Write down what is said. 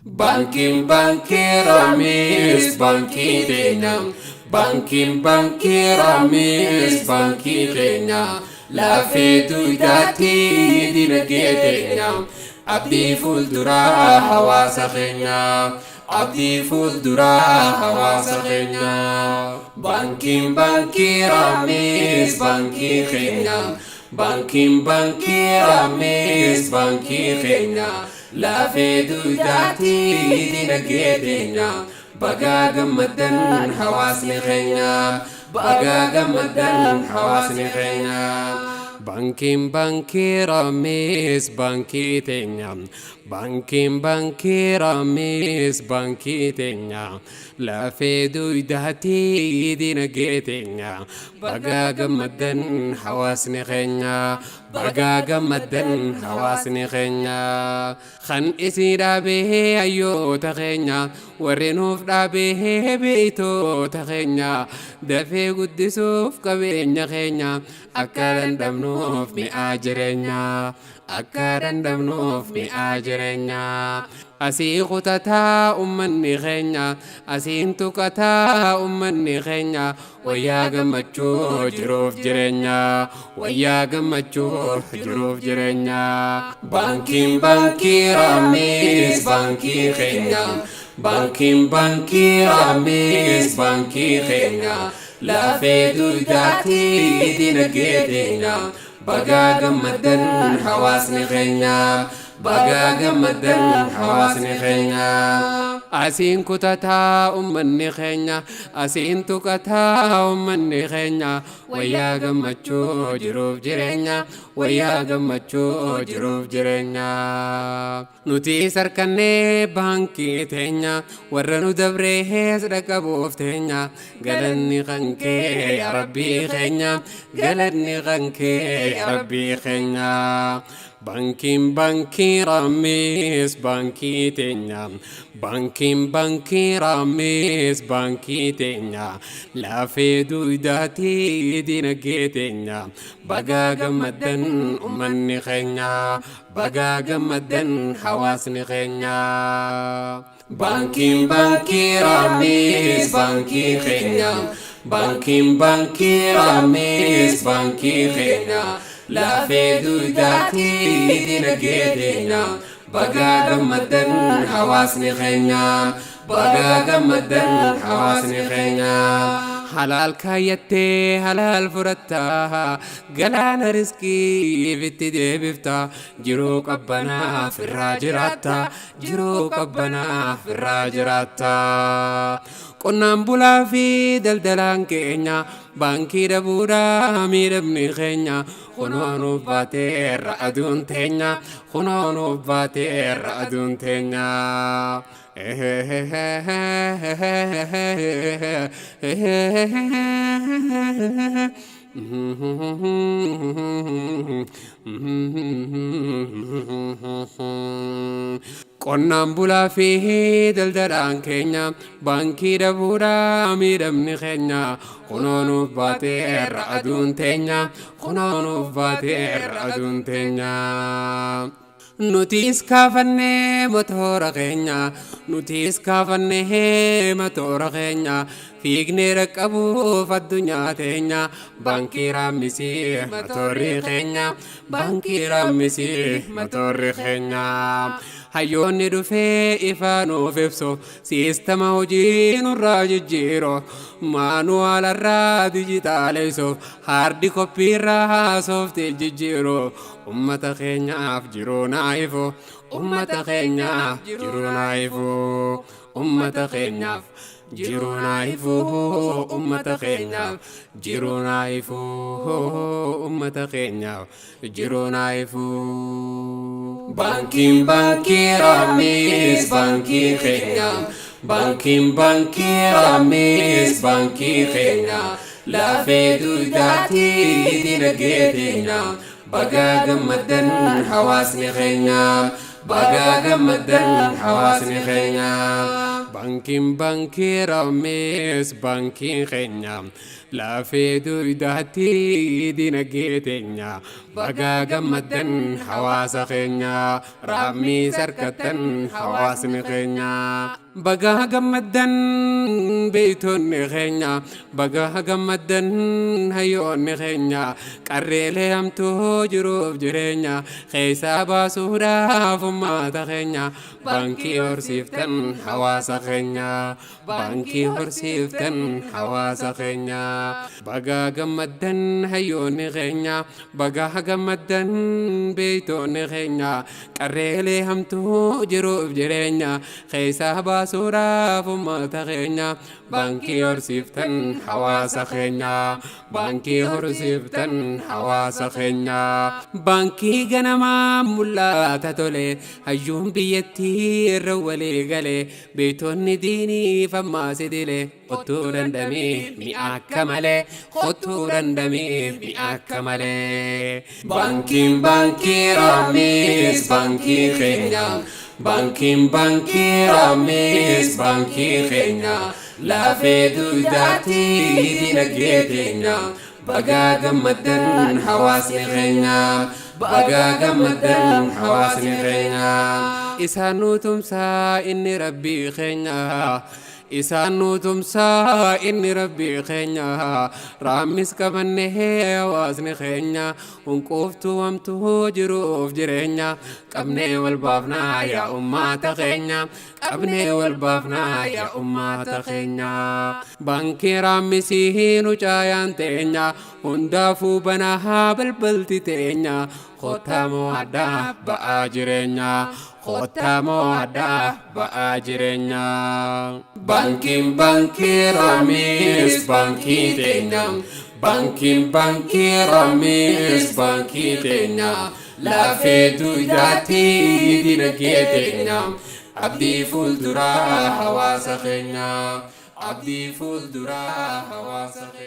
Banking Ramis, banking Kenya. Banking Ramis, banking Kenya. La fetu gati dinagee Kenya. Abdi fuldura hawasa Kenya. Abdi fuldura hawasa Kenya. Banking Ramis, banking Kenya. Banking Ramis, banking Kenya. La fetu gati dinagee Kenya. Baga gamadan hawasni Kenya. Baga gamadan hawasni Kenya. Banking Ramis, banking Kenya. Banking Ramis, banking Kenya. La fetu gati dinagee Kenya. Baga gamadan hawasni Kenya. Baga gamadan hawasni Kenya. Khan isida be ayo ta Kenya. Warinuf da be beito ta Kenya. Dafe guddisuf kabenya Kenya. Akaran damnuf mi ajrenya. Akaran damnuf mi ajrenya. Asi khutata ummanni Kenya. Asi intukata ummanni Kenya. Waya gamacho jiruf jirenya. Waya gamacho jiruf jirenya. Banking Ramis, banking Kenya. Banking Ramis, banking Kenya. La fetu gati dinagee Kenya. Baga gamadan hawasni Kenya. Baga gamadan hawasni Kenya. Asin kutata ummanni Kenya. Asin tukata ummanni Kenya. Waya gamacho jiruf jirenya. Waya gamacho jiruf jirenya. Nuti sarkanne banki teenya. Warra nu dabre sadaka boofteenya. Galanni kanke ya Rabbi Kenya. Galanni kanke ya Rabbi Kenya. Banking Ramis, banking Kenya. Banking Ramis, banking Kenya. La fetu dati dinagee Kenya. Baga gamadan ummanni Kenya. Baga gamadan hawasni Kenya. Banking Ramis, banking Kenya. Banking Ramis, banking Kenya. La fetu gati dinagee Kenya. Baga gamadan hawasni Kenya. Baga gamadan hawasni Kenya. Halal kayate halal furatta. Galana riski bitti debifta. Jiru qabbana firra jiratta. Jiru qabbana firra jiratta. Qonnaan bulaa fi daldalaan keenya. Baankii dhabuudha miidhamni keenya. Kunoo baateerra aduun teenya. Kunoo baateerra aduun teenya. Qonnaan bulaa fi daldalaan keenya. Baankii dhabuudha miidhamni keenya. Kunoo baateerra aduun teenya. Kunoo baateerra aduun teenya. Nuti iskaafanne motora keenya. Nuti iskaafanne motora keenya. Fiigne raqqabuuf addunyaa teenya. Baankii Raamisi motorri keenya. Baankii Raamisi motorri keenya. Hayyoonni dhufee ifaan of ibsu. Siistama hojii nurraa jijjiiru. Maanuwaalarraa dijitaaleessu. Haardi koppiirraa sooftii jijjiiru. Ummata keenyaaf jiruu naayifu. Ummata keenyaaf jiruu naayifu. Ummata keenyaaf jiruu naayifu. Ummata keenyaaf jiruu naayifu. Ummata keenyaaf jiruu naayifu. Banking Ramis, banking Kenya. Banking Ramis, banking Kenya. La fetu gati dinagee Kenya. Baga gamadan hawasni Kenya. Baga gamadan hawasni Kenya. Banking Ramis, banking Kenya. La fetu dati dinagee Kenya. baga gammadan hawaasa keenya raamii sarkatan hawaasni keenya baga gammadan beeytonni keenya baga gammadan hayyoonni keenya qarreelee hamtuu jiruuf jireenya keessaa baasuudhaaf uummata keenya baankii horsiiftan hawaasa keenya baankii horsiiftan hawaasa keenya baga gammadan hayyoonni keenya baga gammadan beeytonni keenya qarreelee hamtuu jiruuf jireenya keessaa baasuudhaaf uummata keenya baankii horsiiftan hawaasa keenya baankii horsiiftan hawaasa keenya baankii ganamaa mul'ata tole hayyuun biyyattii irra walii galee beeytonni diinii fammaasi dilee qottuu dandamee mi'aakka malee qottuu dandamee mi'aakka malee baankiin baankii raamis baankii keenya baankii raamis baankii keenya lafee dugdaatii dinagdee keenya baga gammadan hawaasni keenya baga gammadan hawaasni keenya isaan nu tumsaa inni rabbii keenya isaan nu tumsaa inni rabbii keenya raamis qabannee hawaasni keenya hunquuftuu hamtuu jiruuf jireenya qabnee wal baafnaa yaa ummata keenya qabnee wal baafnaa yaa ummata keenya baankii raamisii nu caayaan teenya hundaafuu banaa balbalti teenya khotamoo addaa ba'aa jireenya khotamoo addaa ba'aa jireenya baankii raamis baankii teenya baankii raamis baankii teenya lafee dugdaatii dinagdee teenya abdii fuulduraa hawaasa keenya abdii fuulduraa hawaasa keenya